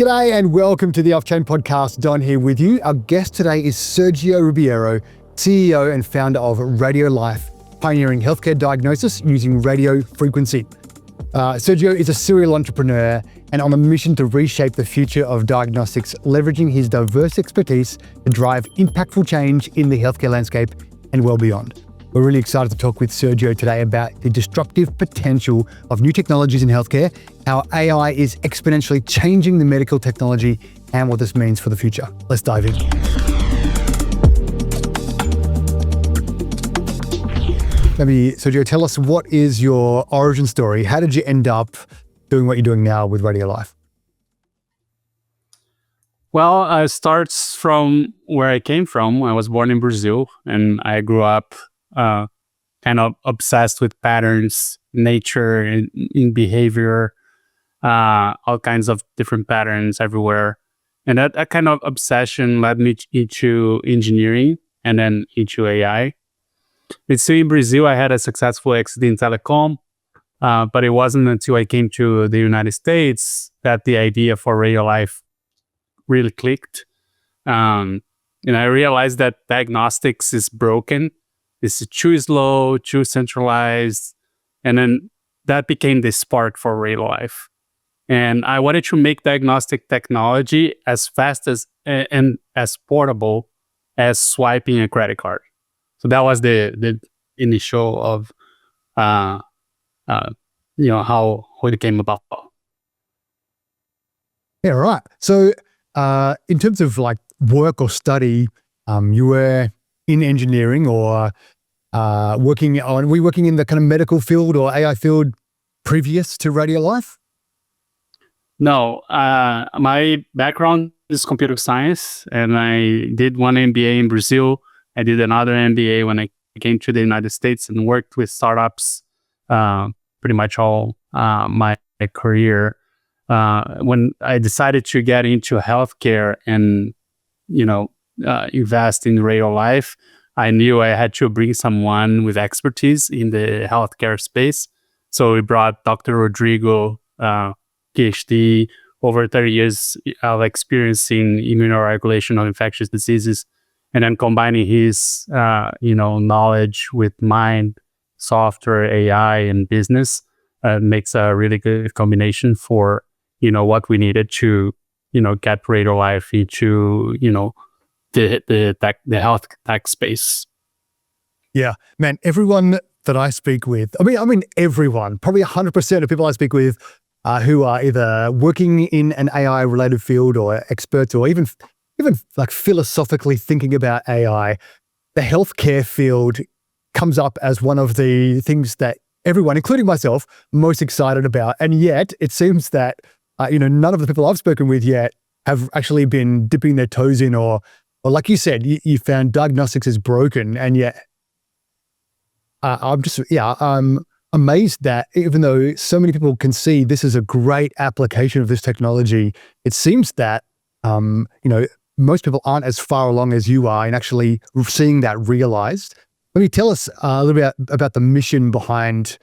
G'day and welcome to the Off-Chain Podcast. Don here with you. Our guest today is Sergio Ribeiro, CEO and founder of Radiolife, pioneering healthcare diagnosis using radio frequency. Sergio is a serial entrepreneur and on a mission to reshape the future of diagnostics, leveraging his diverse expertise to drive impactful change in the healthcare landscape and well beyond. We're really excited to talk with Sergio today about the disruptive potential of new technologies in healthcare, how AI is exponentially changing the medical technology, and what this means for the future. Let's dive in. Maybe, Sergio, tell us, what is your origin story? How did you end up doing what you're doing now with Radiolife? Well, it starts from where I came from. I was born in Brazil, and I grew up kind of obsessed with patterns, nature, in behavior, all kinds of different patterns everywhere. And that kind of obsession led me into engineering and then into AI. It's still in Brazil, I had a successful exit in telecom, but it wasn't until I came to the United States that the idea for Radiolife really clicked. And I realized that diagnostics is broken. It's too slow, too centralized. And then that became the spark for Radiolife. And I wanted to make diagnostic technology as fast as and as portable as swiping a credit card. So that was the initial of how it came about. Yeah, right. So in terms of like work or study, you were in engineering or were you working in the kind of medical field or AI field previous to Radiolife? No, my background is computer science, and I did one MBA in Brazil. I did another MBA when I came to the United States and worked with startups pretty much all my career. When I decided to get into healthcare and, invest in Radiolife, I knew I had to bring someone with expertise in the healthcare space. So we brought Dr. Rodrigo, PhD, over 30 years of experience in immunoregulation of infectious diseases, and then combining his, knowledge with mine, software, AI, and business makes a really good combination for, what we needed to, get Radiolife into, the health tech space. Yeah, man, everyone that I speak with, I mean, everyone, probably 100% of people I speak with who are either working in an AI related field or experts or even like philosophically thinking about AI, the healthcare field comes up as one of the things that everyone, including myself, most excited about. And yet it seems that, none of the people I've spoken with yet have actually been dipping their toes in or like you said, you found diagnostics is broken. And yet I'm amazed that even though so many people can see this is a great application of this technology, it seems that, most people aren't as far along as you are in actually seeing that realized. Let me tell us a little bit about the mission behind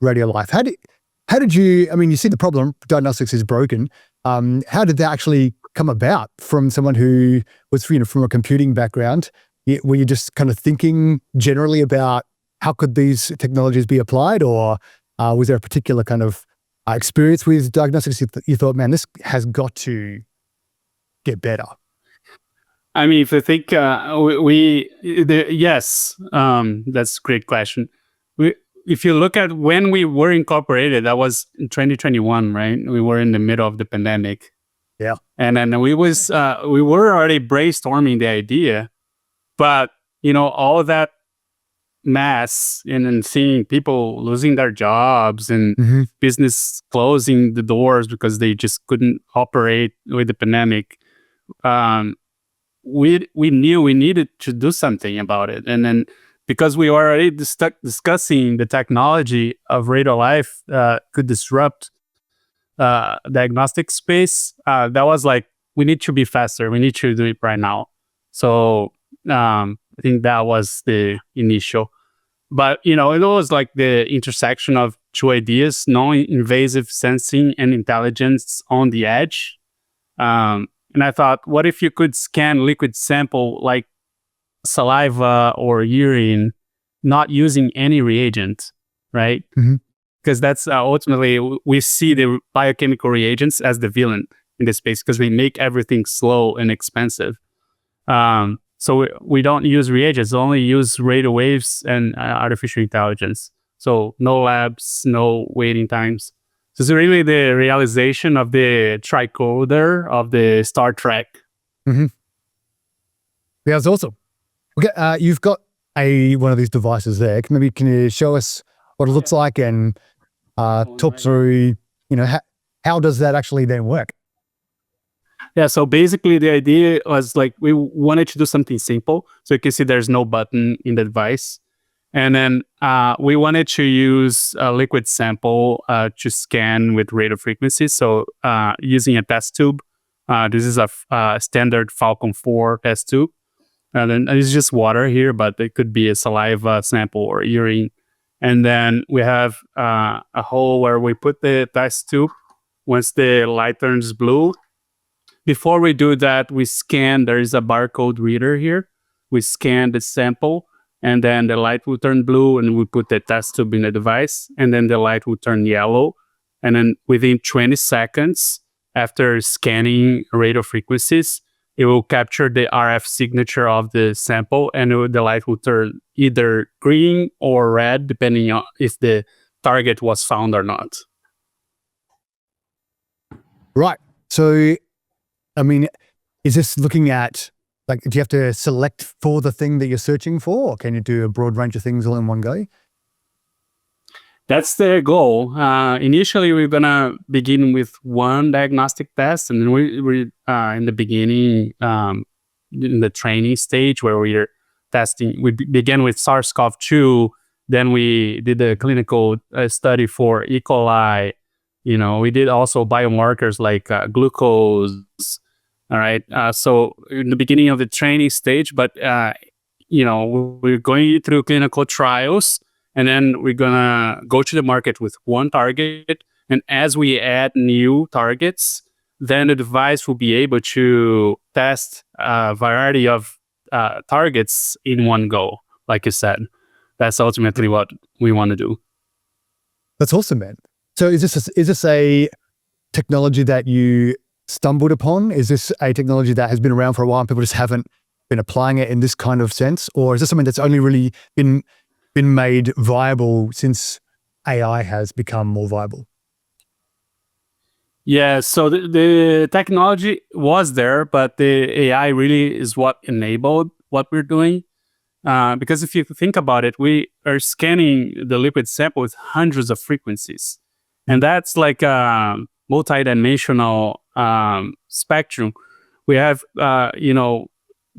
Radiolife. How did you see the problem, diagnostics is broken. How did that actually come about from someone who was, from a computing background? Were you just kind of thinking generally about how could these technologies be applied, or was there a particular kind of experience with diagnostics you thought, man, this has got to get better? I mean, if you think, yes, that's a great question. If you look at when we were incorporated, that was in 2021, right? We were in the middle of the pandemic. Yeah. And then we were already brainstorming the idea, but, all that mass and seeing people losing their jobs and business closing the doors because they just couldn't operate with the pandemic. We knew we needed to do something about it. And then because we were already discussing the technology of Radiolife could disrupt diagnostic space, that was like, we need to be faster. We need to do it right now. So I think that was the initial. But, it was like the intersection of two ideas, non-invasive sensing and intelligence on the edge. And I thought, what if you could scan liquid sample like saliva or urine, not using any reagent, right? Mhm. Because that's ultimately, we see the biochemical reagents as the villain in this space because they make everything slow and expensive. So we don't use reagents, only use radio waves and artificial intelligence. So no labs, no waiting times. So it's really the realization of the tricorder of the Star Trek. Yeah, that's awesome. Okay, you've got one of these devices there. Can you show us what it looks like and talk through, how does that actually then work? Yeah, so basically the idea was like we wanted to do something simple. So you can see there's no button in the device. And then we wanted to use a liquid sample to scan with radio frequencies. So using a test tube. This is a standard Falcon 4 test tube. And then it's just water here, but it could be a saliva sample or urine. And then we have a hole where we put the test tube. Once the light turns blue, before we do that, we scan. There is a barcode reader here. We scan the sample, and then the light will turn blue, and we put the test tube in the device, and then the light will turn yellow. And then within 20 seconds, after scanning radio frequencies, it will capture the RF signature of the sample, and the light will turn either green or red, depending on if the target was found or not. Right. So, I mean, is this looking at, like, do you have to select for the thing that you're searching for, or can you do a broad range of things all in one go? That's the goal. Initially, we're gonna begin with one diagnostic test, and then we in the beginning, in the training stage where we're testing. We began with SARS-CoV-2. Then we did a clinical study for E. coli. We did also biomarkers like glucose. All right. So in the beginning of the training stage, but we're going through clinical trials. And then we're going to go to the market with one target. And as we add new targets, then the device will be able to test a variety of targets in one go, like you said. That's ultimately what we want to do. That's awesome, man. So is this a technology that you stumbled upon? Is this a technology that has been around for a while and people just haven't been applying it in this kind of sense? Or is this something that's only really been made viable since AI has become more viable? Yeah, so the technology was there, but the AI really is what enabled what we're doing. Because if you think about it, we are scanning the liquid sample with hundreds of frequencies. And that's like a multidimensional spectrum. We have,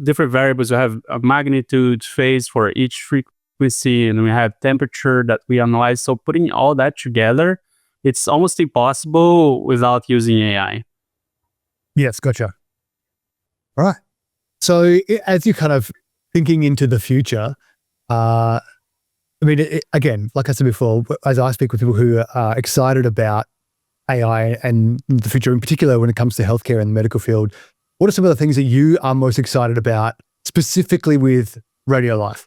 different variables. We have a magnitude, phase for each frequency, and we have temperature that we analyze. So putting all that together, it's almost impossible without using AI. Yes, gotcha. All right. So as you're kind of thinking into the future, again, like I said before, as I speak with people who are excited about AI and the future, in particular when it comes to healthcare and the medical field, what are some of the things that you are most excited about, specifically with Radiolife?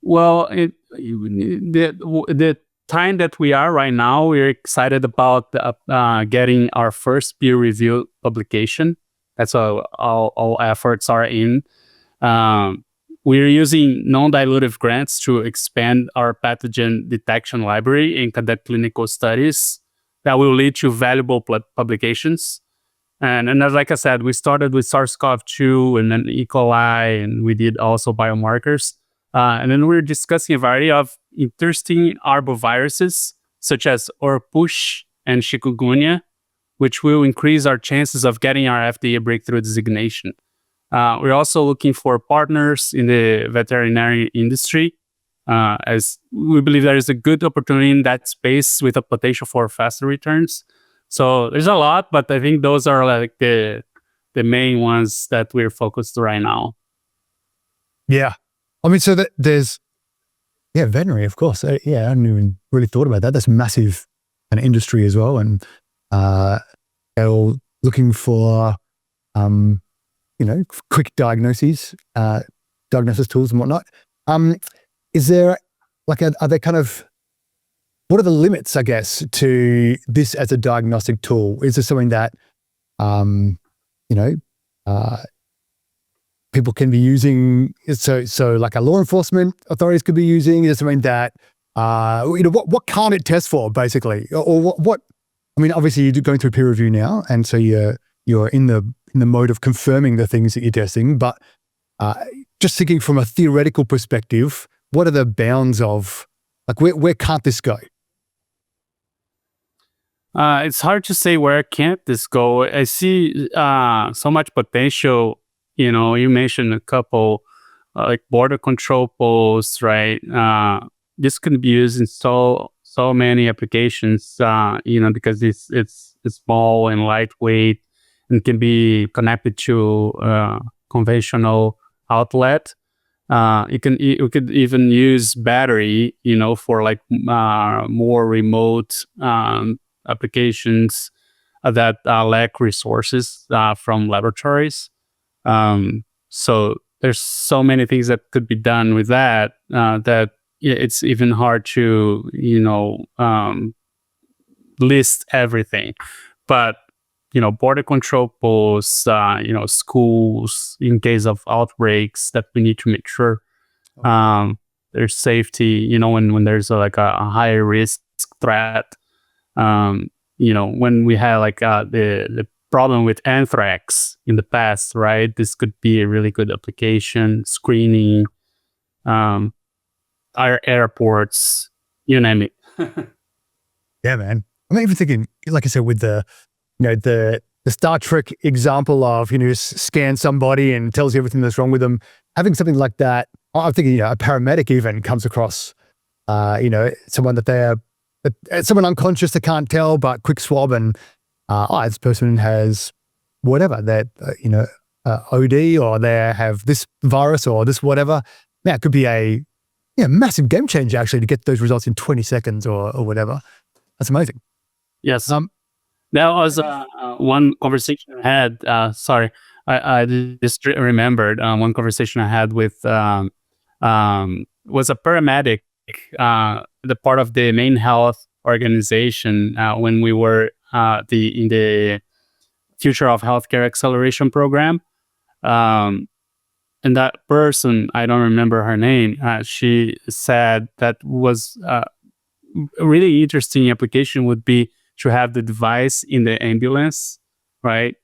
Well, the time that we are right now, we're excited about getting our first peer-reviewed publication. That's all efforts are in. We're using non-dilutive grants to expand our pathogen detection library and conduct clinical studies that will lead to valuable publications. And as like I said, we started with SARS-CoV-2 and then E. coli, and we did also biomarkers. And then we're discussing a variety of interesting arboviruses, such as Orpush and chikungunya, which will increase our chances of getting our FDA breakthrough designation. We're also looking for partners in the veterinary industry, as we believe there is a good opportunity in that space with a potential for faster returns. So there's a lot, but I think those are like the main ones that we're focused right now. Yeah. I mean, so there's veterinary, of course. I hadn't even really thought about that. That's massive an industry as well. And they're looking for, quick diagnoses, diagnosis tools and whatnot. Is there are there kind of, what are the limits, I guess, to this as a diagnostic tool? Is this something that, you know, people can be using? So like a law enforcement authorities could be using? Is it something that, what can't it test for, basically? Or what? I mean, obviously you're going through peer review now, and so you're in the mode of confirming the things that you're testing. But just thinking from a theoretical perspective, what are the bounds of, like, where can't this go? It's hard to say where can't this go. I see so much potential. You mentioned a couple like border control posts, right? This can be used in so many applications. Because it's small and lightweight and can be connected to conventional outlet. You could even use battery, for like more remote applications that lack resources from laboratories. So there's so many things that could be done with that that it's even hard to list everything. But border control posts, schools in case of outbreaks that we need to make sure there's safety. When there's a high risk threat. When we had the problem with anthrax in the past, right? This could be a really good application. Screening, our airports, you name it. Yeah, man. I'm even thinking, like I said, with the Star Trek example of, scan somebody and tells you everything that's wrong with them. Having something like that, I'm thinking, a paramedic even comes across, someone that someone unconscious that can't tell, but quick swab and, this person has whatever, that, OD, or they have this virus or this whatever. Yeah, it could be a massive game changer, actually, to get those results in 20 seconds or whatever. That's amazing. Yes. That was one conversation I had. Sorry, I just remembered one conversation I had with was a paramedic, the part of the main health organization when we were in the Future of Healthcare Acceleration Program. And that person, I don't remember her name, she said that was a really interesting application would be to have the device in the ambulance, right?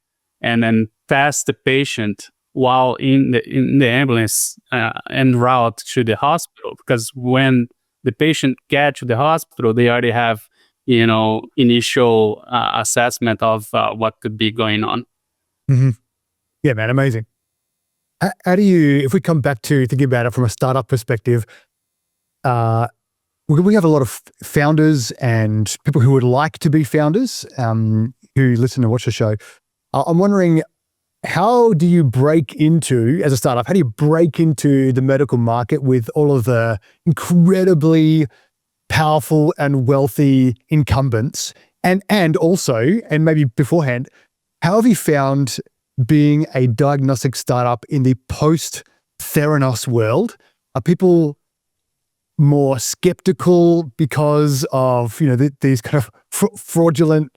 And then pass the patient while in the ambulance en route to the hospital. Because when the patient gets to the hospital, they already have, initial assessment of what could be going on. Mm-hmm. Yeah, man, amazing. How do you, if we come back to thinking about it from a startup perspective, we have a lot of founders and people who would like to be founders who listen and watch the show. I'm wondering, how do you break into, as a startup, how do you break into the medical market with all of the incredibly powerful and wealthy incumbents? And also, and maybe beforehand, how have you found being a diagnostic startup in the post-Theranos world? Are people more skeptical because of these kind of fraudulent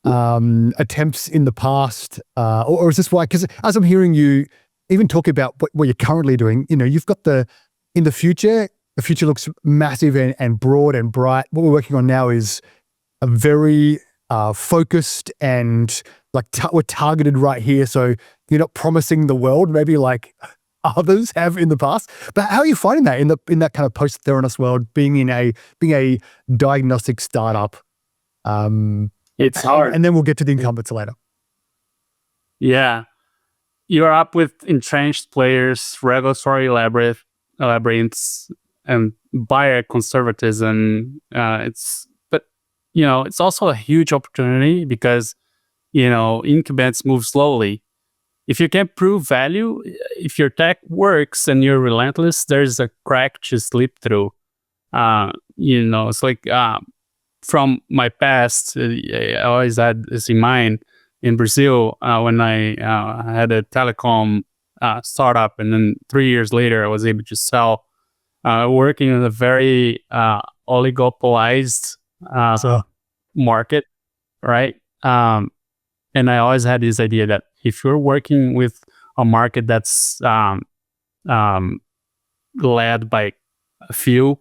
attempts in the past, or is this why? Because as I'm hearing you even talk about what you're currently doing, you've got in the future looks massive and broad and bright. What we're working on now is a very focused and we're targeted right here. So you're not promising the world maybe like others have in the past. But how are you finding that in that kind of post-Theranos world, being a diagnostic startup? It's hard. And then we'll get to the incumbents later. Yeah. You're up with entrenched players, regulatory labyrinths, and buyer conservatism. It's also a huge opportunity because, incumbents move slowly. If you can prove value, if your tech works and you're relentless, there's a crack to slip through. It's like from my past, I always had this in mind in Brazil when I had a telecom startup, and then 3 years later, I was able to sell, working in a very oligopolized So market, right? And I always had this idea that if you're working with a market that's um, led by a few,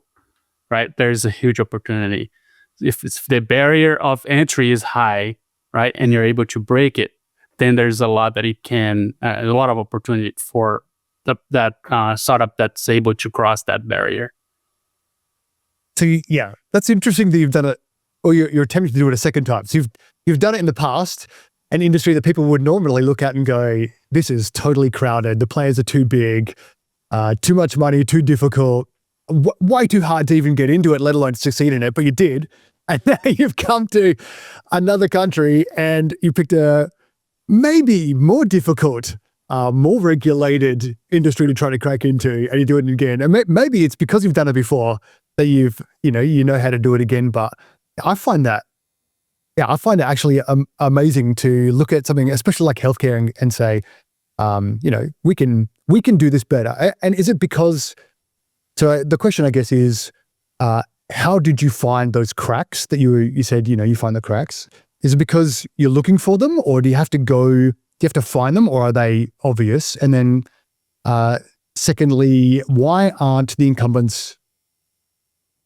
right, there's a huge opportunity. If the barrier of entry is high, right, and you're able to break it, then there's a lot that a lot of opportunity for that startup that's able to cross that barrier. So yeah, that's interesting that you've done it, or you're attempting to do it a second time. So you've done it in the past, an industry that people would normally look at and go, "This is totally crowded. The players are too big, too much money, too difficult, way too hard to even get into it, let alone succeed in it." But you did, and now you've come to another country and you picked a maybe more difficult, more regulated industry to try to crack into, and you do it again. And maybe it's because you've done it before that you know how to do it again. But I find that, I find it actually amazing to look at something, especially like healthcare, and say, we can do this better. And is it because? So the question, I guess, is, how did you find those cracks that you said, you find the cracks? Is it because you're looking for them, or do you have to find them, or are they obvious? And then, secondly, why aren't the incumbents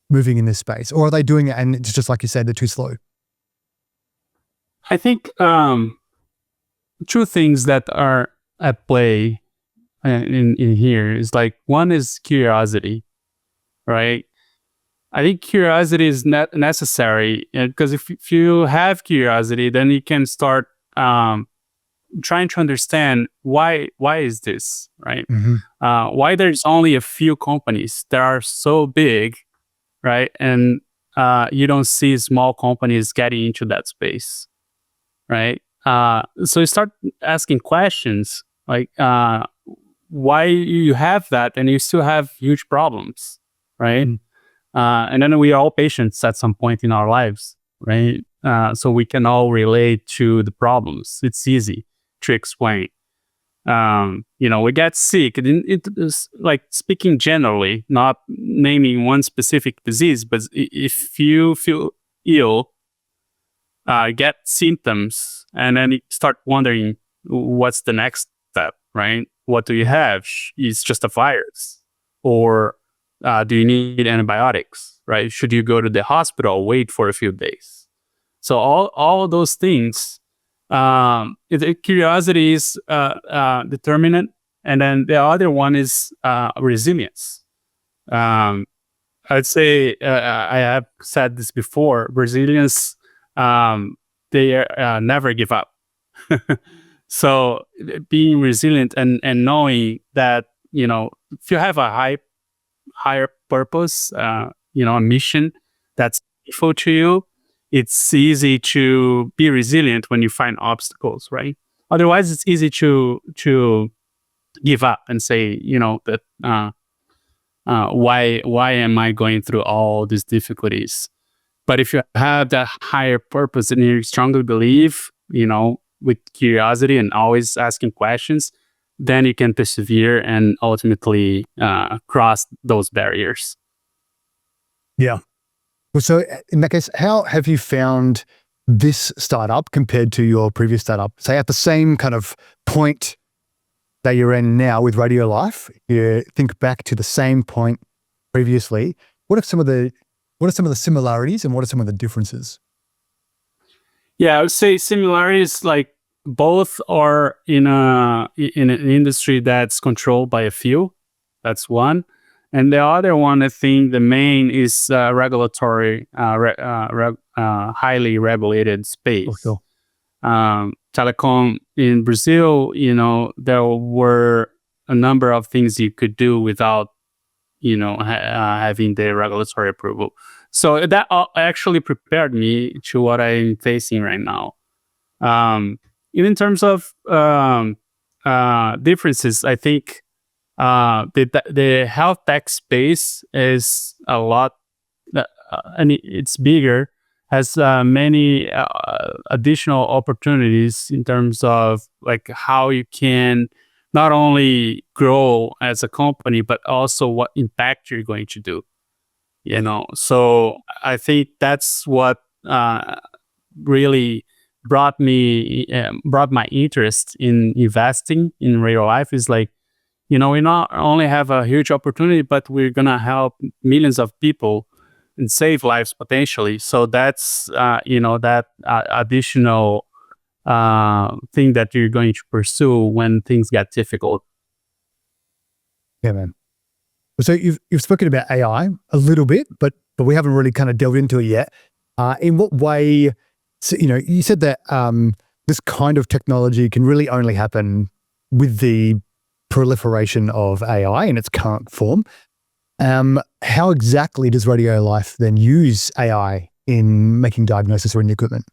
moving in this space, or are they doing it and it's just like you said, they're too slow? I think two things that are at play in here is like, one is curiosity, right? I think curiosity is not necessary, because if you have curiosity, then you can start trying to understand why is this, right? Why there's only a few companies that are so big, right? And you don't see small companies getting into that space, right? So you start asking questions like, why you have that and you still have huge problems, right? And then we are all patients at some point in our lives, right? So we can all relate to the problems. It's easy to explain. We get sick. It is like, speaking generally, not naming one specific disease, but if you feel ill, get symptoms, and then you start wondering what's the next step, right? What do you have? It's just a virus, or do you need antibiotics, right? Should you go to the hospital, wait for a few days? So all of those things, curiosity is determinant, and then the other one is resilience. I'd say, I have said this before, resilience, they never give up. So being resilient and knowing that, if you have a higher purpose, a mission that's meaningful to you, it's easy to be resilient when you find obstacles, right? Otherwise, it's easy to give up and say, that why am I going through all these difficulties? But if you have that higher purpose and you strongly believe, with curiosity and always asking questions, then you can persevere and ultimately cross those barriers. Yeah. Well, so in that case, how have you found this startup compared to your previous startup? Say at the same kind of point that you're in now with Radiolife, you think back to the same point previously. What are some of the similarities and what are some of the differences? Yeah, I would say similarities, like both are in an industry that's controlled by a few. That's one. And the other one, I think the main is regulatory, highly regulated space. Oh, Telecom in Brazil, there were a number of things you could do without, having the regulatory approval. So that actually prepared me to what I'm facing right now. In terms of differences, I think the health tech space is a lot, and it's bigger, has many additional opportunities in terms of like how you can not only grow as a company, but also what impact you're going to do. So I think that's what really brought my interest in investing in Radiolife. Is like, we not only have a huge opportunity, but we're gonna help millions of people and save lives potentially. So that's that additional thing that you're going to pursue when things get difficult. Yeah, man. So you've spoken about AI a little bit, but we haven't really kind of delved into it yet. In what way? So, you said that this kind of technology can really only happen with the proliferation of AI in its current form. How exactly does Radiolife then use AI in making diagnosis or in the equipment?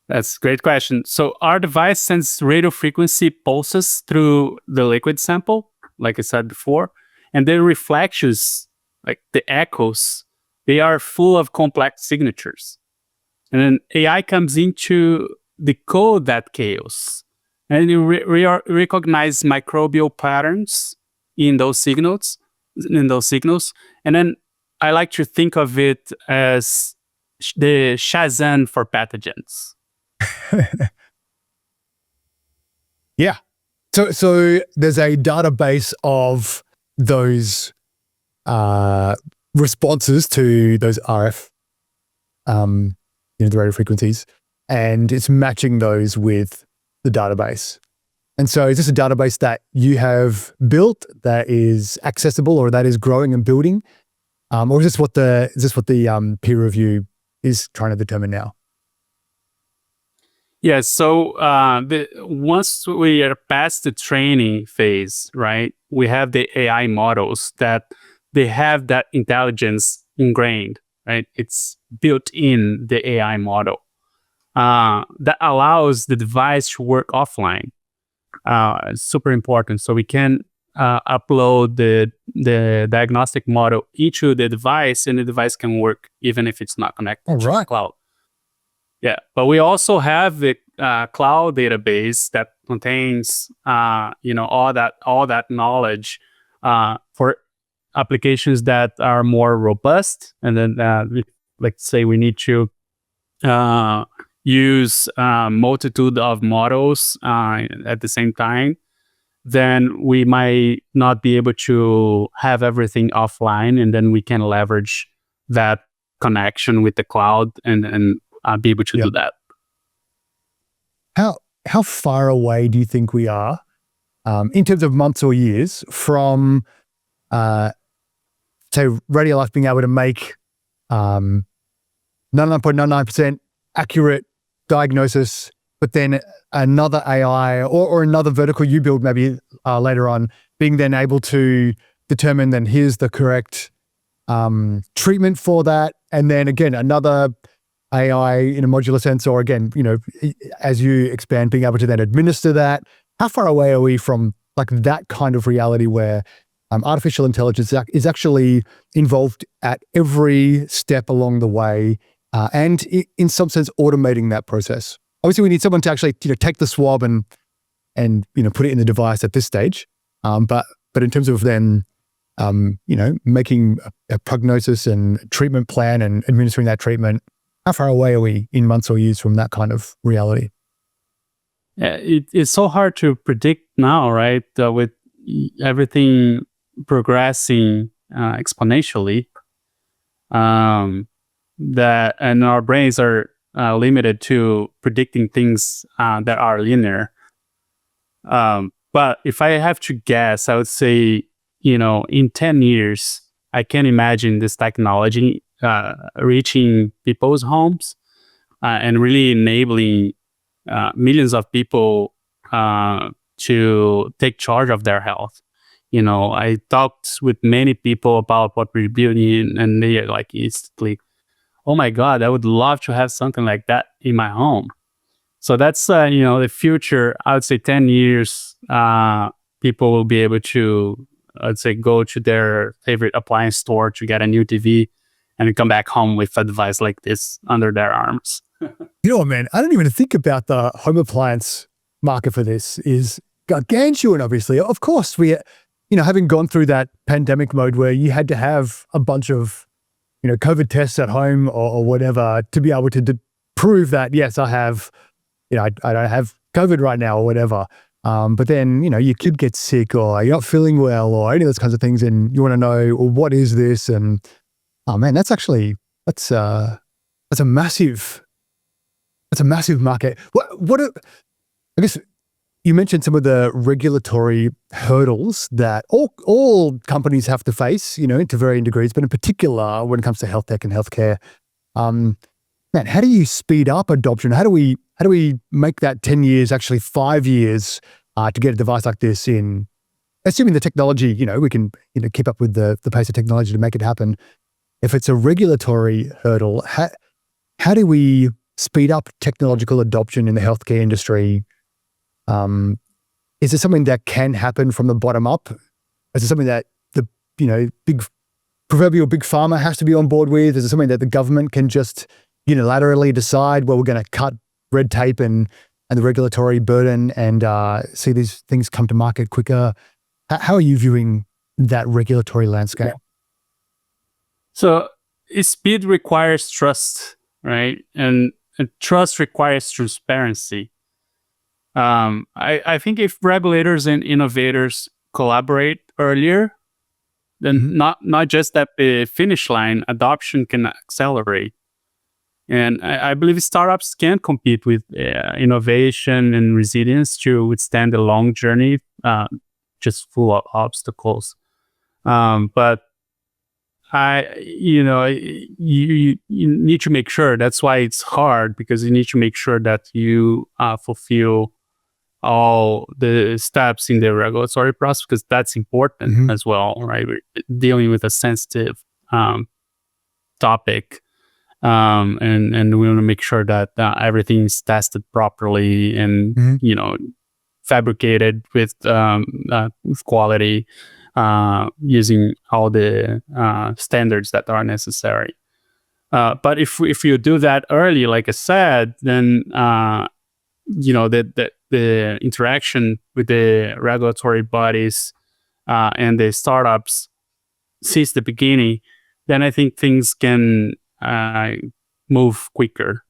That's a great question. So our device sends radio frequency pulses through the liquid sample, like I said before, and the reflections, like the echoes, they are full of complex signatures. And then AI comes in to decode that chaos, and you recognize microbial patterns in those signals. And then I like to think of it as the Shazam for pathogens. Yeah. So there's a database of those responses to those RF, the radio frequencies, and it's matching those with the database. And so is this a database that you have built that is accessible or that is growing and building? Or is this what the peer review is trying to determine now? Yeah, so once we are past the training phase, right, we have the AI models that they have that intelligence ingrained, right? It's built in the AI model that allows the device to work offline. It's super important. So we can upload the diagnostic model into the device, and the device can work even if it's not connected to the cloud. Yeah, but we also have the cloud database that contains, all that knowledge for applications that are more robust. And then, let's say we need to use multitude of models at the same time. Then we might not be able to have everything offline, and then we can leverage that connection with the cloud and be able to do that. How far away do you think we are, in terms of months or years, from say Radiolife being able to make 99.99% accurate diagnosis, but then another AI or another vertical you build maybe later on being then able to determine then here's the correct treatment for that, and then again another AI in a modular sense, or again, as you expand, being able to then administer that. How far away are we from like that kind of reality where artificial intelligence is actually involved at every step along the way, and in some sense automating that process? Obviously, we need someone to actually take the swab and put it in the device at this stage, but in terms of then making a prognosis and treatment plan and administering that treatment, how far away are we in months or years from that kind of reality? Yeah, it's so hard to predict now, right? With everything progressing exponentially, that and our brains are limited to predicting things that are linear. But if I have to guess, I would say, in 10 years, I can imagine this technology reaching people's homes and really enabling millions of people to take charge of their health. I talked with many people about what we're building, and they are like instantly, oh my God, I would love to have something like that in my home. So that's, the future. I would say 10 years, people will be able to, I'd say, go to their favorite appliance store to get a new TV and come back home with a device like this under their arms. You know what, man? I don't even think about the home appliance market for this is gargantuan, obviously. Of course, having gone through that pandemic mode where you had to have a bunch of, COVID tests at home or whatever to be able to prove that, yes, I have, I don't have COVID right now or whatever. But then, you could get sick or you're not feeling well or any of those kinds of things. And you want to know, well, what is this? And, oh man, that's a massive market. I guess you mentioned some of the regulatory hurdles that all companies have to face, to varying degrees, but in particular when it comes to health tech and healthcare. Man, how do you speed up adoption? How do we make that 10 years, actually 5 years, to get a device like this in, assuming the technology, we can keep up with the pace of technology to make it happen. If it's a regulatory hurdle, how do we speed up technological adoption in the healthcare industry? Is it something that can happen from the bottom up? Is it something that the proverbial big pharma has to be on board with? Is it something that the government can just unilaterally decide, well, we're going to cut red tape and the regulatory burden and see these things come to market quicker? How are you viewing that regulatory landscape? So speed requires trust, right? And trust requires transparency. I think if regulators and innovators collaborate earlier, then not just at the finish line, adoption can accelerate. And I believe startups can compete with innovation and resilience to withstand the long journey, just full of obstacles. But you need to make sure. That's why it's hard, because you need to make sure that you fulfill all the steps in the regulatory process, because that's important as well, right? We're dealing with a sensitive topic, and we want to make sure that everything is tested properly and fabricated with quality, using all the standards that are necessary. But if you do that early, like I said, then the interaction with the regulatory bodies and the startups since the beginning, then I think things can move quicker.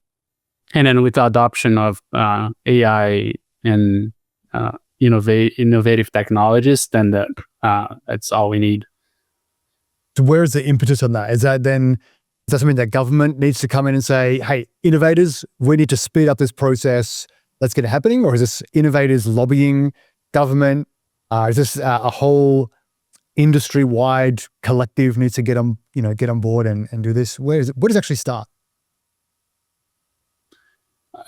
And then with the adoption of AI and innovative technologies, then that's all we need. So where's the impetus on that? Is that something that government needs to come in and say, hey, innovators, we need to speed up this process, let's get it happening? Or is this innovators lobbying government? Is this a whole industry-wide collective needs to get on board and do this? Where does it actually start?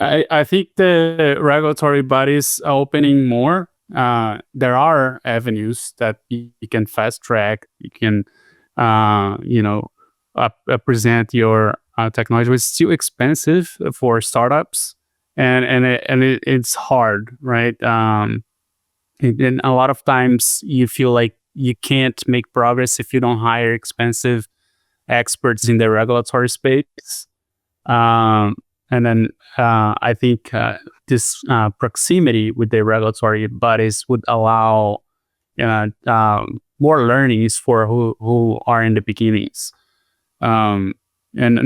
I think the regulatory bodies are opening more. There are avenues that you can fast track. You can, present your technology. It's still expensive for startups, and it's hard, right? And a lot of times you feel like you can't make progress if you don't hire expensive experts in the regulatory space. And then I think this proximity with the regulatory bodies would allow more learnings for who are in the beginnings, and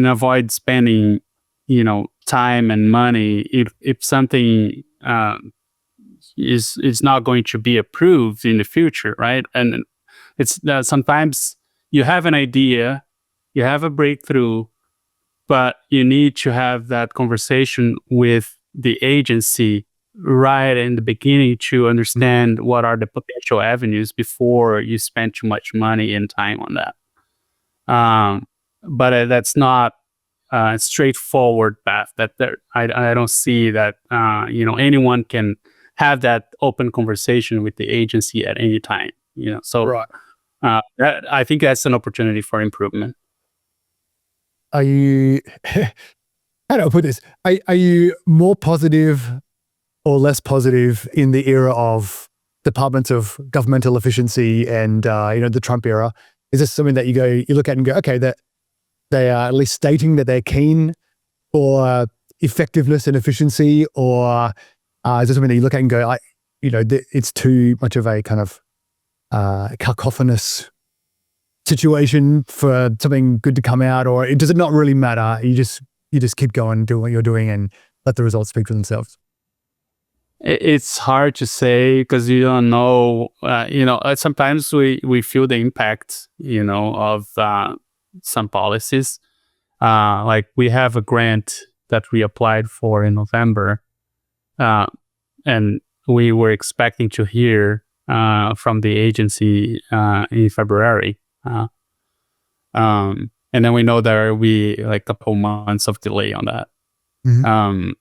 avoid spending time and money if something is not going to be approved in the future, right? And it's sometimes you have an idea, you have a breakthrough, but you need to have that conversation with the agency right in the beginning to understand what are the potential avenues before you spend too much money and time on that. But that's not a straightforward path. I don't see that anyone can have that open conversation with the agency at any time. So right. I think that's an opportunity for improvement. Are you, how do I put this? Are you more positive or less positive in the era of departments of governmental efficiency and, the Trump era? Is this something that you look at and go, okay, that they are at least stating that they're keen for effectiveness and efficiency, or is there something that you look at and go, it's too much of a kind of cacophonous situation for something good to come out, or does it not really matter? You just keep going, do what you're doing, and let the results speak for themselves. It's hard to say because you don't know. Sometimes we feel the impact, of some policies. Like we have a grant that we applied for in November, and we were expecting to hear from the agency in February. And then we know there will be like a couple months of delay on that. Mm-hmm.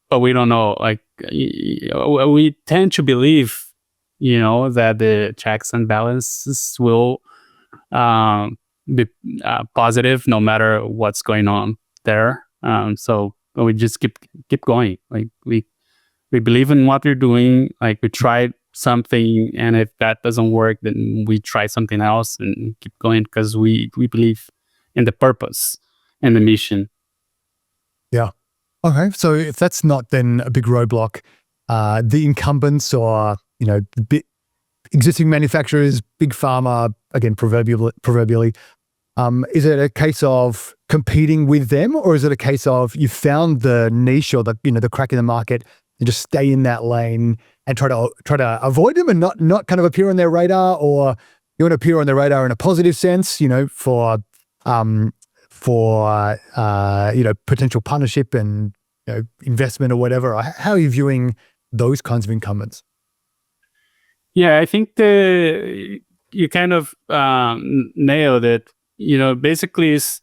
But we don't know. Like we tend to believe, that the checks and balances will be positive no matter what's going on there. So we just keep going. Like we believe in what we're doing. Like we tried something, and if that doesn't work, then we try something else and keep going because we believe in the purpose and the mission. Yeah. Okay. So if that's not then a big roadblock, the incumbents or, existing manufacturers, big pharma, again, proverbially, is it a case of competing with them, or is it a case of you found the niche or the crack in the market and just stay in that lane and try to avoid them and not kind of appear on their radar, or you want to appear on their radar in a positive sense, for potential partnership and investment or whatever? How are you viewing those kinds of incumbents? Yeah, I think you kind of nailed it. Basically, is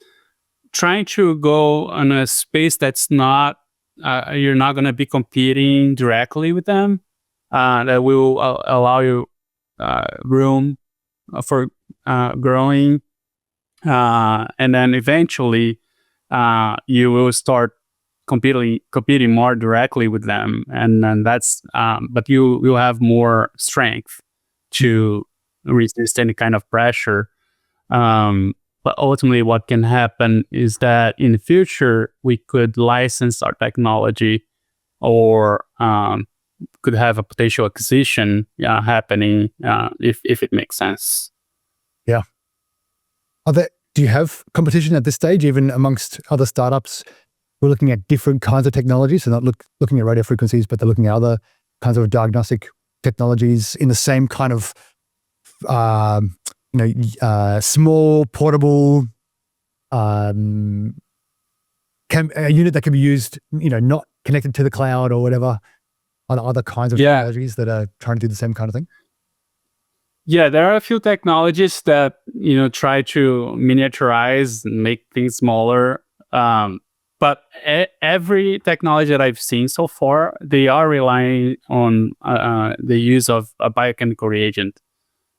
trying to go on a space that's not you're not going to be competing directly with them. That will allow you room for growing, and then eventually you will start competing more directly with them, and then that's but you will have more strength to resist any kind of pressure. But ultimately, what can happen is that in the future we could license our technology, or could have a potential acquisition happening if it makes sense. Yeah. Do you have competition at this stage, even amongst other startups? We're looking at different kinds of technologies, so not looking at radio frequencies, but they're looking at other kinds of diagnostic technologies in the same kind of, small, portable, a unit that can be used, not connected to the cloud or whatever. Other kinds of technologies that are trying to do the same kind of thing? Yeah, there are a few technologies that, try to miniaturize and make things smaller. But every technology that I've seen so far, they are relying on the use of a biochemical reagent.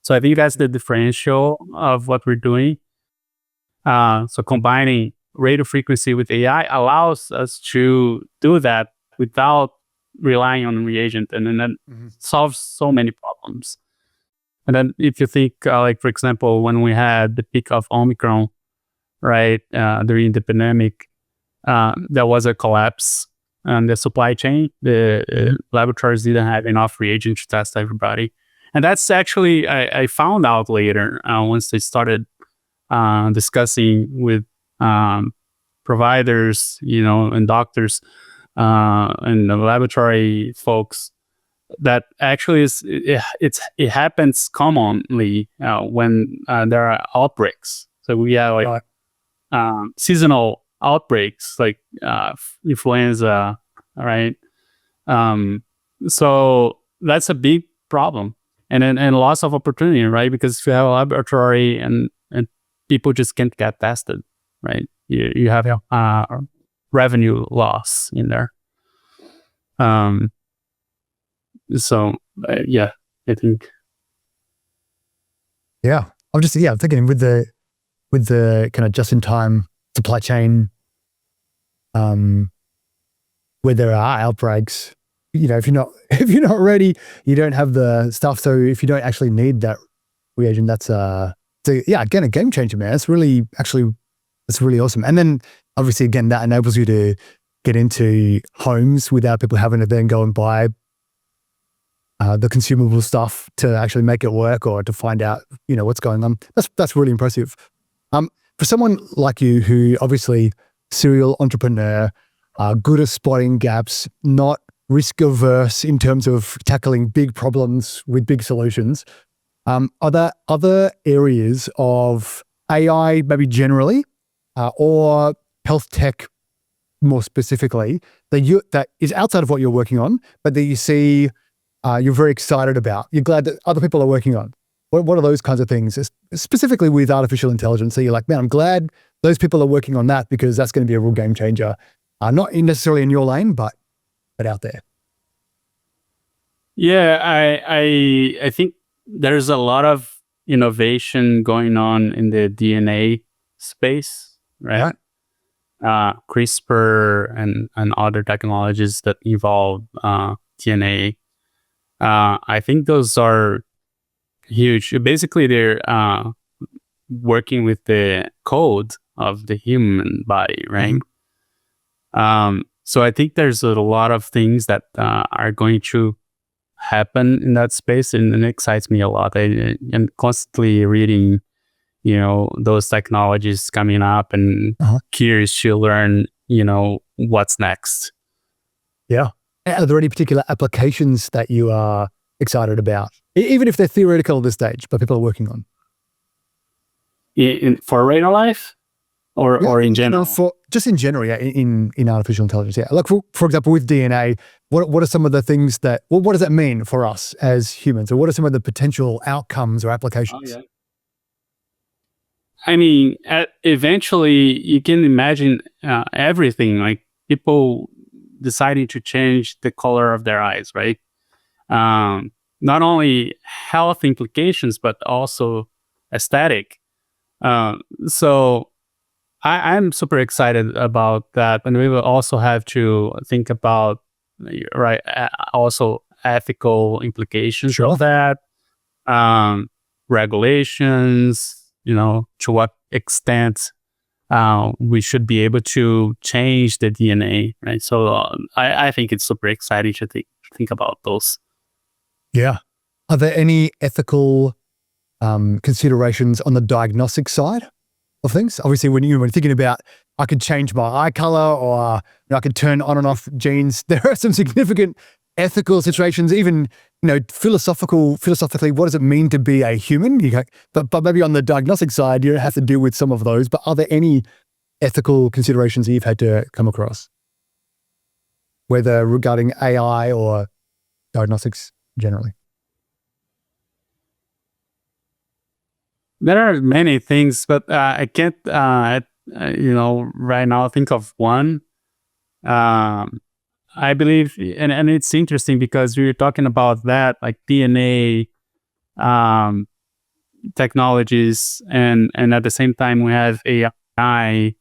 So I think that's the differential of what we're doing. So combining radio frequency with AI allows us to do that without relying on reagent, and then that solves so many problems. And then if you think, like, for example, when we had the peak of Omicron, right, during the pandemic, there was a collapse on the supply chain. The laboratories didn't have enough reagents to test everybody. And that's actually, I found out later, once they started discussing with providers, and doctors and the laboratory folks, that actually it happens commonly when there are outbreaks. So we have seasonal outbreaks like influenza, right? So that's a big problem, and loss of opportunity, right? Because if you have a laboratory and people just can't get tested, right? You have revenue loss in there. So I think. Yeah, I'm thinking with the kind of just-in-time supply chain, where there are outbreaks, if you're not ready, you don't have the stuff. So if you don't actually need that reagent, that's again a game changer, man. It's really actually That's really awesome. And then obviously, again, that enables you to get into homes without people having to then go and buy the consumable stuff to actually make it work or to find out, what's going on. That's really impressive. For someone like you, who obviously serial entrepreneur, good at spotting gaps, not risk averse in terms of tackling big problems with big solutions, are there other areas of AI, maybe generally, or health tech more specifically, that is outside of what you're working on, but that you see you're very excited about, you're glad that other people are working on? What are those kinds of things, specifically with artificial intelligence? So you're like, man, I'm glad those people are working on that because that's going to be a real game changer. Not necessarily in your lane, but out there. Yeah, I think there's a lot of innovation going on in the DNA space, right? CRISPR and other technologies that involve DNA. I think those are huge. Basically, they're working with the code of the human body, right? So I think there's a lot of things that are going to happen in that space, and it excites me a lot. I'm constantly reading, those technologies coming up, and curious to learn, what's next. Yeah. Are there any particular applications that you are excited about, even if they're theoretical at this stage, but people are working on? For Radiolife? Or in general? Just in general, yeah, in artificial intelligence, yeah. Like for example, with DNA, what are some of the things that, what does that mean for us as humans? Or what are some of the potential outcomes or applications? Oh, yeah. I mean, eventually you can imagine everything, like people deciding to change the color of their eyes, right? Not only health implications, but also aesthetic. So I'm super excited about that. And we will also have to think about, also ethical implications of that, regulations, to what extent we should be able to change the DNA, right? So I think it's super exciting to think about those. Yeah. Are there any ethical considerations on the diagnostic side of things? Obviously, when you're thinking about, I could change my eye color, or I could turn on and off genes, there are some significant ethical situations, even philosophically, what does it mean to be a human? But maybe on the diagnostic side, you don't have to deal with some of those. But are there any ethical considerations that you've had to come across, whether regarding AI or diagnostics generally? There are many things, but I can't, right now think of one. I believe, and it's interesting because we were talking about that, like DNA technologies, and at the same time we have AI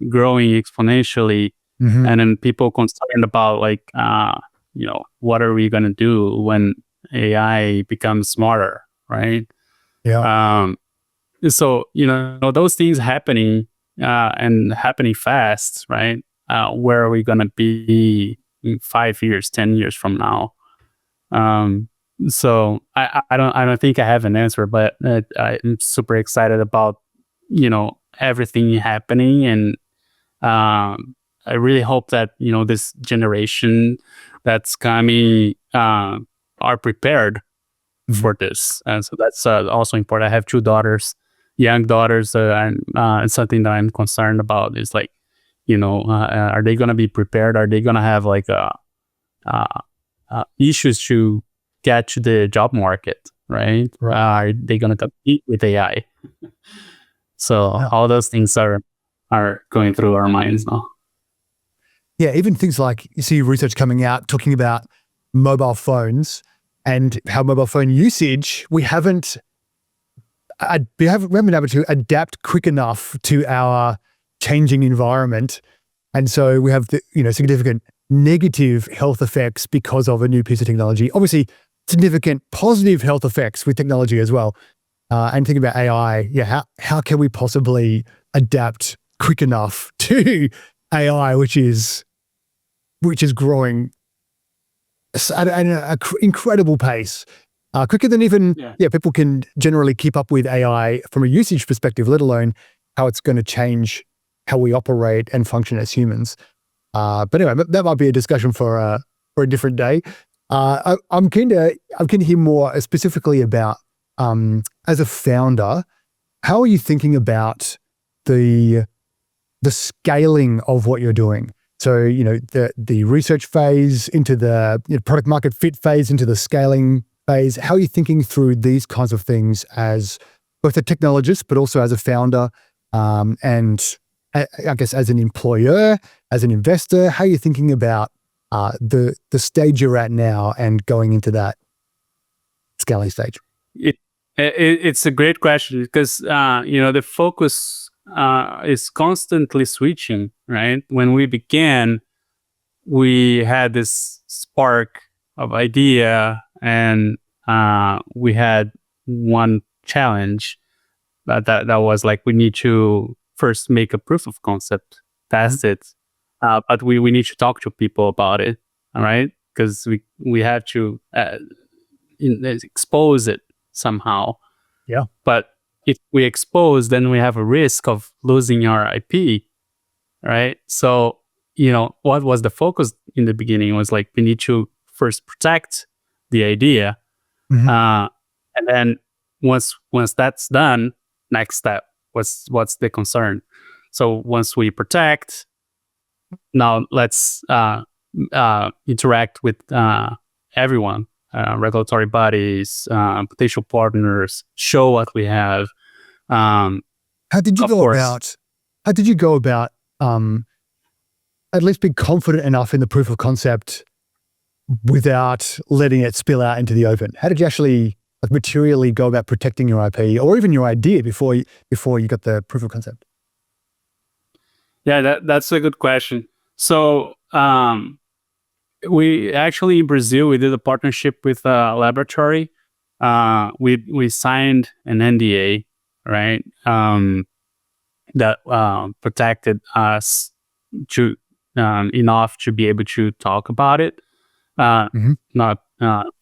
growing exponentially, and then people concerned about what are we going to do when AI becomes smarter, right? Yeah. So those things happening and happening fast, right? Where are we going to be in 5 years, 10 years from now? So I don't think I have an answer, but I'm super excited about everything happening, and I really hope that this generation that's coming are prepared for this. And so that's also important. I have 2 daughters, young daughters, and something that I'm concerned about is like, are they going to be prepared? Are they going to have like issues to get to the job market, right? Are they going to compete with AI? So all those things are going through our minds now. Yeah, even things like, you see research coming out talking about mobile phones and how mobile phone usage, we haven't been able to adapt quick enough to our changing environment. And so we have the, significant negative health effects because of a new piece of technology. Obviously, significant positive health effects with technology as well. And thinking about AI, how can we possibly adapt quick enough to AI, which is growing at an incredible pace, quicker than even people can generally keep up with AI from a usage perspective, let alone how it's going to change how we operate and function as humans. But anyway, that might be a discussion for a different day. I'm keen to hear more specifically about, as a founder, how are you thinking about the scaling of what you're doing? So, the research phase into the product market fit phase into the scaling phase. How are you thinking through these kinds of things as both a technologist, but also as a founder, and I guess as an employer, as an investor? How are you thinking about the stage you're at now and going into that scaling stage? It's a great question because the focus is constantly switching, right? When we began, we had this spark of idea, and we had one challenge that was like, we need to first make a proof of concept, test it, but we need to talk to people about it, all right? Because we have to expose it somehow. Yeah. But if we expose, then we have a risk of losing our IP, right? So, what was the focus in the beginning was like, we need to first protect the idea. Mm-hmm. And then once that's done, next step, what's the concern? So once we protect, now let's interact with everyone, regulatory bodies, potential partners, show what we have. How did you go about at least being confident enough in the proof of concept without letting it spill out into the open? How did you actually materially go about protecting your IP or even your idea before you got the proof of concept? Yeah, that's a good question. So we actually, in Brazil, we did a partnership with a laboratory. We signed an NDA, right? That protected us to enough to be able to talk about it. Not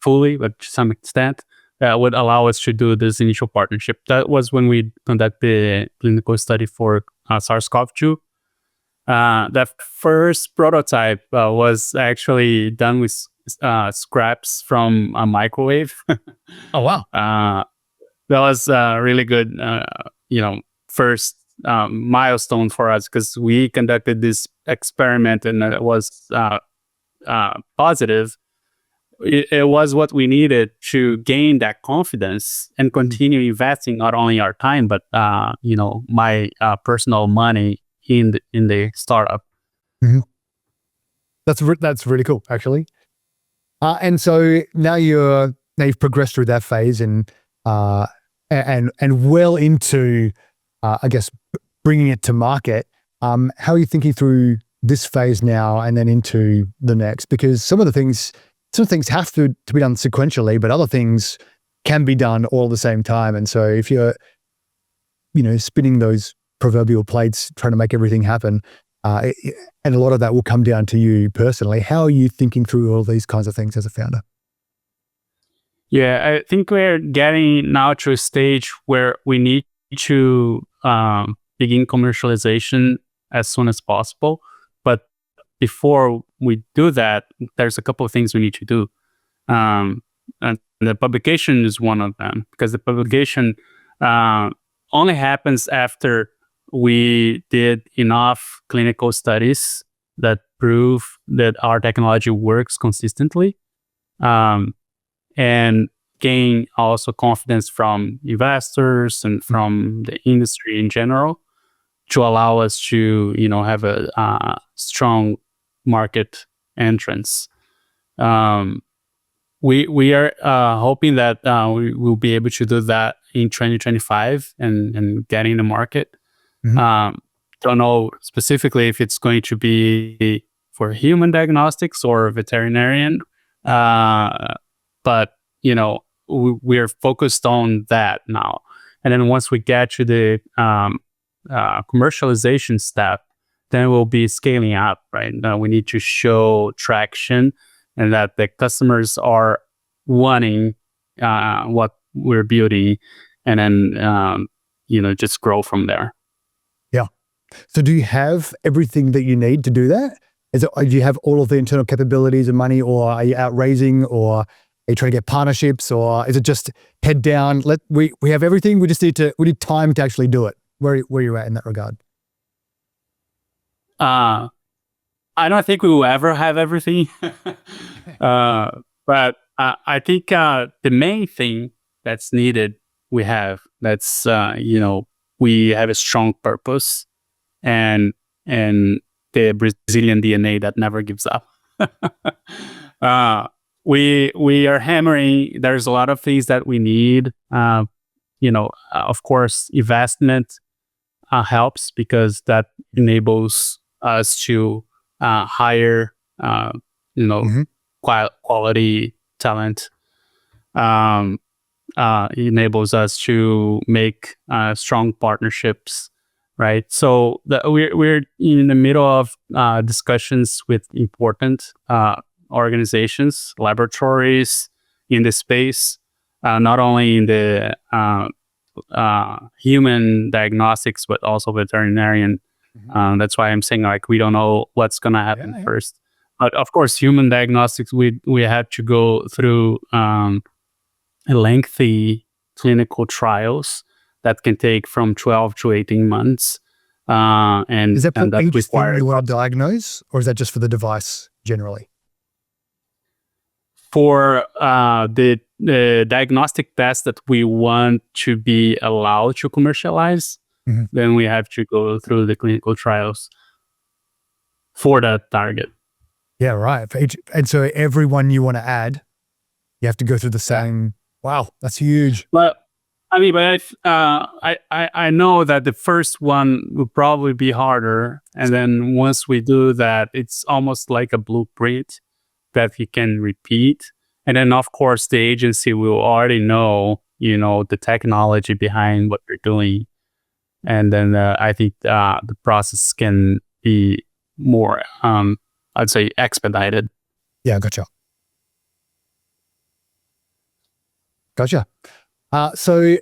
fully, but to some extent, that would allow us to do this initial partnership. That was when we conducted the clinical study for SARS-CoV-2. That first prototype was actually done with scraps from a microwave. Oh, wow. That was really good, first milestone for us, because we conducted this experiment and it was positive. It was what we needed to gain that confidence and continue investing not only our time, but my personal money in the startup. Mm-hmm. That's really cool, actually. And so now you've progressed through that phase and well into I guess bringing it to market. How are you thinking through this phase now and then into the next? Because some things have to be done sequentially, but other things can be done all at the same time. And so if you're, spinning those proverbial plates, trying to make everything happen, and a lot of that will come down to you personally. How are you thinking through all these kinds of things as a founder? Yeah, I think we're getting now to a stage where we need to begin commercialization as soon as possible. But before we do that, there's a couple of things we need to do. And the publication is one of them, because the publication only happens after we did enough clinical studies that prove that our technology works consistently, and gain also confidence from investors and from the industry in general, to allow us to have a strong market entrance. We are hoping that we will be able to do that in 2025 and get in the market. Mm-hmm. Don't know specifically if it's going to be for human diagnostics or veterinarian, but we're focused on that now. And then once we get to the commercialization step, then we'll be scaling up, right? We need to show traction and that the customers are wanting what we're building, and then just grow from there. Yeah. So do you have everything that you need to do that? Do you have all of the internal capabilities and money, or are you out raising, or are you trying to get partnerships, or is it just head down? We have everything. We need time to actually do it. Where are you at in that regard? I don't think we will ever have everything. But I think the main thing that's needed, we have. That's we have a strong purpose and the Brazilian DNA that never gives up. We are hammering. There's a lot of things that we need. Of course, investment helps, because that enables us to hire, quality talent. Enables us to make strong partnerships, right? So we're in the middle of discussions with important organizations, laboratories in the space, not only in the human diagnostics, but also veterinarian. That's why I'm saying, we don't know what's going to happen first. But of course, human diagnostics, we have to go through lengthy clinical trials that can take from 12 to 18 months. Is that for each thing you want to diagnose, or is that just for the device generally? For the diagnostic test that we want to be allowed to commercialize, then we have to go through the clinical trials for that target. Yeah, right. And so everyone you want to add, you have to go through the same. Wow, that's huge. But I know that the first one will probably be harder, and then once we do that, it's almost like a blueprint that you can repeat. And then, of course, the agency will already know, the technology behind what you're doing. And then I think the process can be more, I'd say, expedited. Yeah, gotcha. So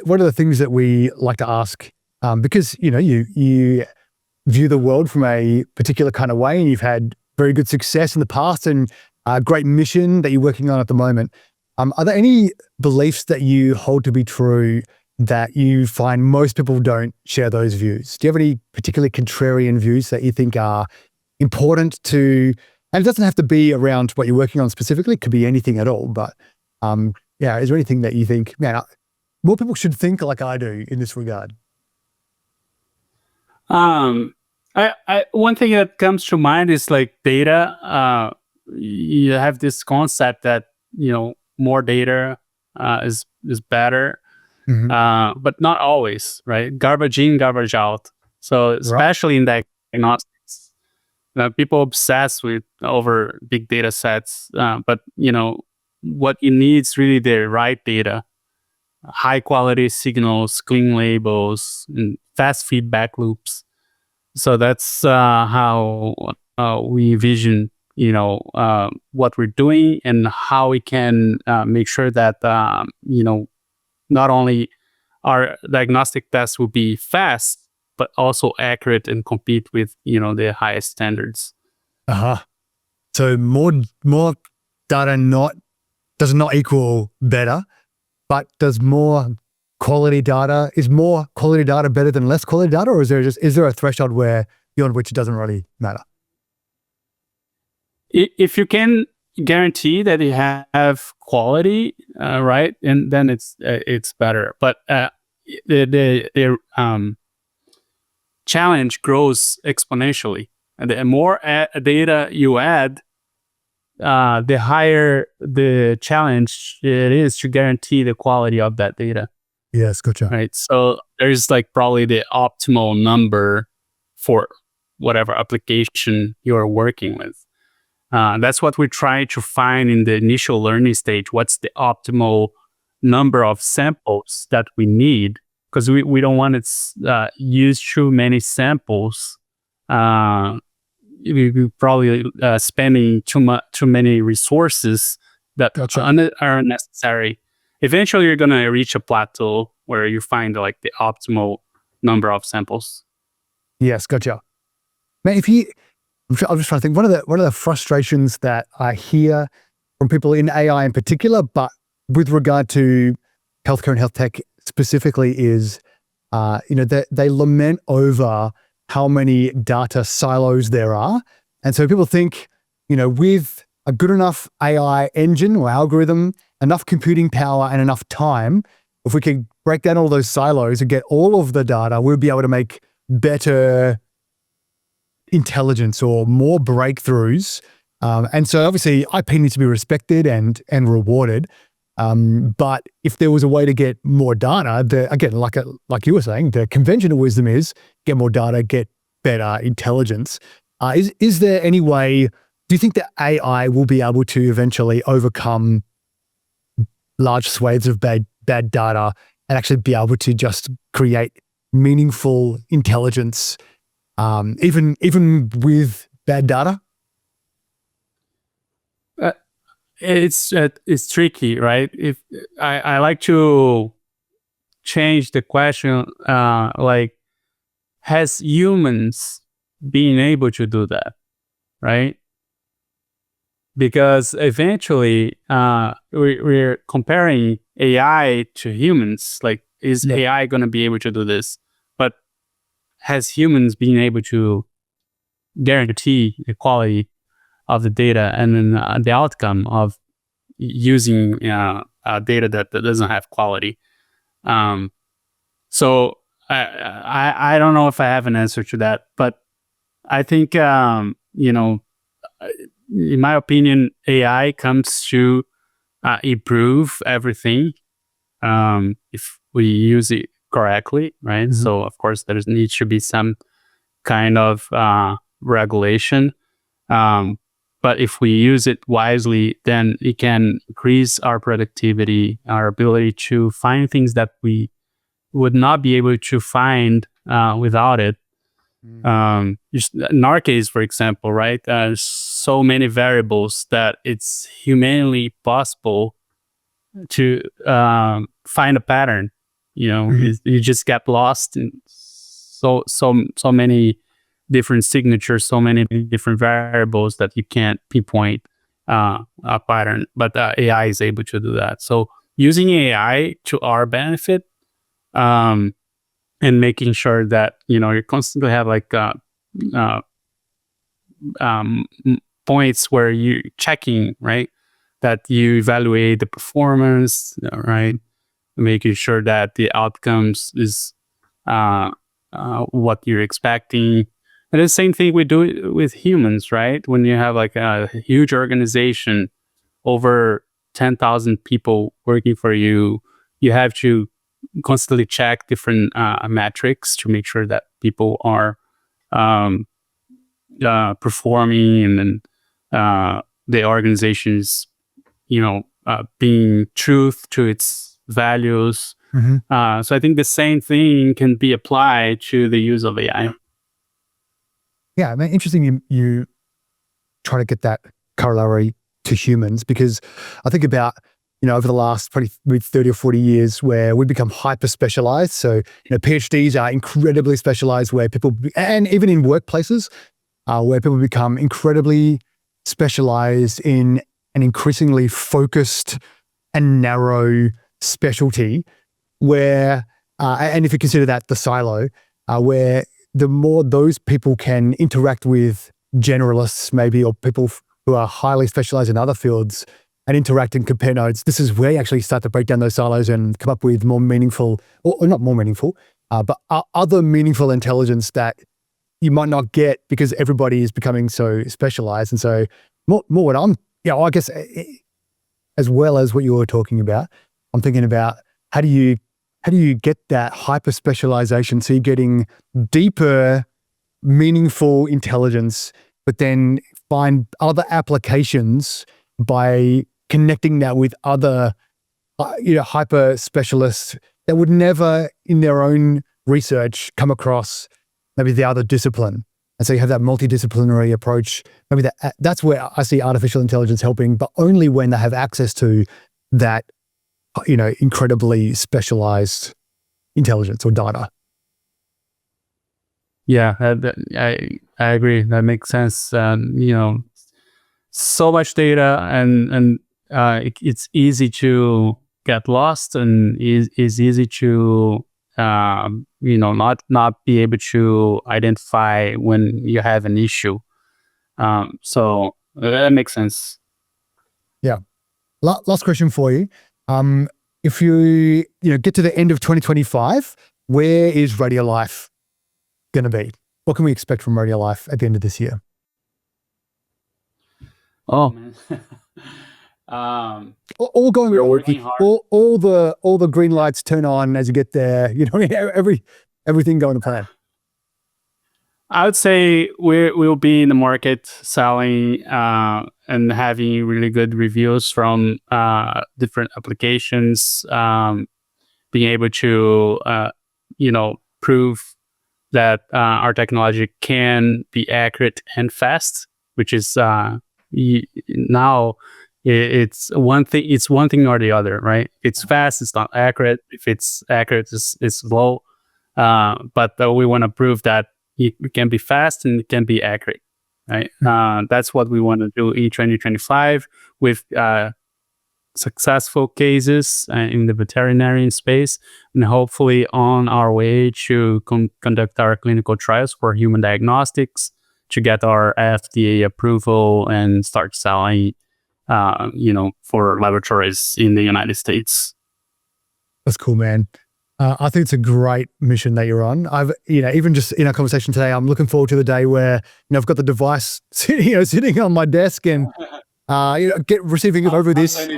one of the things that we like to ask, because you view the world from a particular kind of way, and you've had very good success in the past, and a great mission that you're working on at the moment. Are there any beliefs that you hold to be true that you find most people don't share those views? Do you have any particularly contrarian views that you think are important to, and it doesn't have to be around what you're working on specifically, it could be anything at all, but is there anything that you think, man, more people should think like I do in this regard? One thing that comes to mind is like data. You have this concept that more data is better, but not always, right? Garbage in, garbage out. So especially in diagnostics, people obsess over big data sets, but what you need is really the right data, high quality signals, clean labels, and fast feedback loops. So that's how we envision what we're doing, and how we can make sure that not only our diagnostic tests will be fast, but also accurate and compete with the highest standards. So more data does not equal better, but is more quality data better than less quality data, or is there a threshold beyond which it doesn't really matter? If you can guarantee that you have quality, right, and then it's better. But the challenge grows exponentially, and the more data you add, the higher the challenge it is to guarantee the quality of that data. Yes, gotcha. Right. So there's probably the optimal number for whatever application you're working with. That's what we try to find in the initial learning stage. What's the optimal number of samples that we need because we don't want to use too many samples. We probably spending too many resources that Gotcha. are unnecessary. Eventually, you're gonna reach a plateau where you find like the optimal number of samples. Yes, gotcha. Man, I'm just trying to think. One of the frustrations that I hear from people in AI in particular, but with regard to healthcare and health tech specifically, is they lament over how many data silos there are, and so people think, with a good enough AI engine or algorithm, enough computing power, and enough time, if we could break down all those silos and get all of the data, we'll be able to make better intelligence or more breakthroughs. And so obviously IP needs to be respected and rewarded. But if there was a way to get more data, again, like you were saying, the conventional wisdom is get more data, get better intelligence. Is there any way, do you think that AI will be able to eventually overcome large swathes of bad data and actually be able to just create meaningful intelligence, even with bad data? It's tricky, right? If I like to change the question, like, has humans been able to do that, right? Because eventually, we're comparing AI to humans. Like, is AI going to be able to do this? But has humans been able to guarantee the quality of the data and then the outcome of using data that doesn't have quality? So I don't know if I have an answer to that, but I think in my opinion, AI comes to improve everything if we use it correctly, right? Mm-hmm. So of course there needs to be some kind of regulation. But if we use it wisely, then it can increase our productivity, our ability to find things that we would not be able to find without it. In our case, for example, right? So many variables that it's humanly possible to find a pattern. You just get lost in so many different signatures, so many different variables that you can't pinpoint a pattern. But AI is able to do that. So using AI to our benefit, and making sure that you constantly have like points where you're checking, right, that you evaluate the performance, right, making sure that the outcomes is what you're expecting. And the same thing we do with humans, right? When you have like a huge organization, over 10,000 people working for you, you have to constantly check different metrics to make sure that people are performing, and then the organization is, being truth to its values. Mm-hmm. So I think the same thing can be applied to the use of AI. Yeah, I mean, interesting you try to get that corollary to humans, because I think about, over the last probably 30 or 40 years where we become hyper specialized. So, PhDs are incredibly specialized, where people, and even in workplaces, where people become incredibly specialized in an increasingly focused and narrow specialty, where, and if you consider that the silo, where the more those people can interact with generalists maybe, or people who are highly specialized in other fields, and interact and compare notes, this is where you actually start to break down those silos and come up with more meaningful, or not more meaningful, but other meaningful intelligence that you might not get because everybody is becoming so specialized. And so more what I guess, as well as what you were talking about, I'm thinking about how do you get that hyper specialization, so you're getting deeper, meaningful intelligence, but then find other applications by connecting that with other, hyper specialist that would never in their own research come across maybe the other discipline. And so you have that multidisciplinary approach. Maybe that's where I see artificial intelligence helping, but only when they have access to that, incredibly specialized intelligence or data. Yeah, I agree. That makes sense. So much data, and it's easy to get lost, and is easy to not be able to identify when you have an issue. So that makes sense. Yeah. Last question for you. If you get to the end of 2025, where is Radiolife going to be? What can we expect from Radiolife at the end of this year? Oh man. All going We're well. working hard. All the green lights turn on as you get there. Everything going to plan. I would say we'll be in the market selling and having really good reviews from different applications, being able to prove that our technology can be accurate and fast, which is now it's one thing. It's one thing or the other, right? If it's fast, it's not accurate. If it's accurate, it's slow. But we want to prove that it can be fast and it can be accurate, right? That's what we want to do in 2025 with successful cases in the veterinary space, and hopefully on our way to conduct our clinical trials for human diagnostics to get our FDA approval and start selling, for laboratories in the United States. That's cool, man. I think it's a great mission that you're on. I've, even just in our conversation today, I'm looking forward to the day where, I've got the device sitting on my desk and, receiving over this.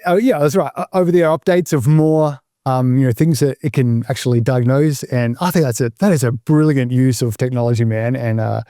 Oh yeah, that's right. Over the air updates of more, things that it can actually diagnose. And I think that is a brilliant use of technology, man. And, a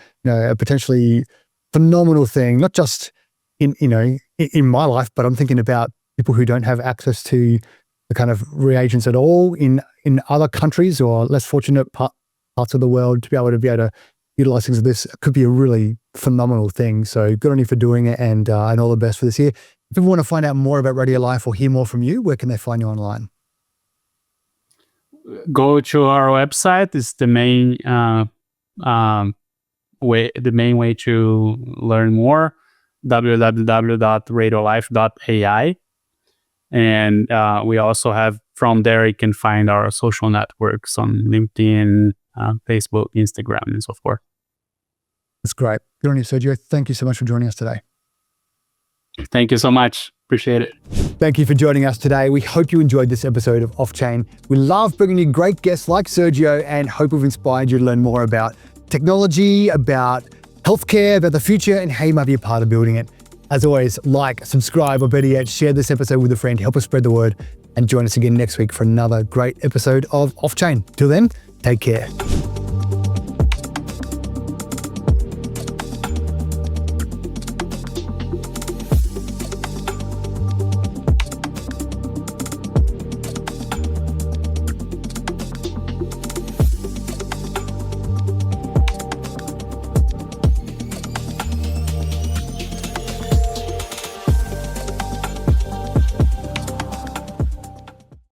potentially phenomenal thing, not just in my life, but I'm thinking about people who don't have access to the kind of reagents at all in other countries or less fortunate parts of the world to be able to utilize things like this. It could be a really phenomenal thing. So good on you for doing it, and all the best for this year. If people want to find out more about Radiolife or hear more from you, where can they find you online? Go to our website. It's the main way to learn more. www.radiolife.ai. And we also have, from there, you can find our social networks on LinkedIn, Facebook, Instagram, and so forth. That's great. Good on you, Sergio. Thank you so much for joining us today. Thank you so much. Appreciate it. Thank you for joining us today. We hope you enjoyed this episode of Off Chain. We love bringing you great guests like Sergio, and hope we've inspired you to learn more about technology, about healthcare, about the future, and how you might be a part of building it. As always, like, subscribe, or better yet, share this episode with a friend. Help us spread the word, and join us again next week for another great episode of Off Chain. Till then, take care.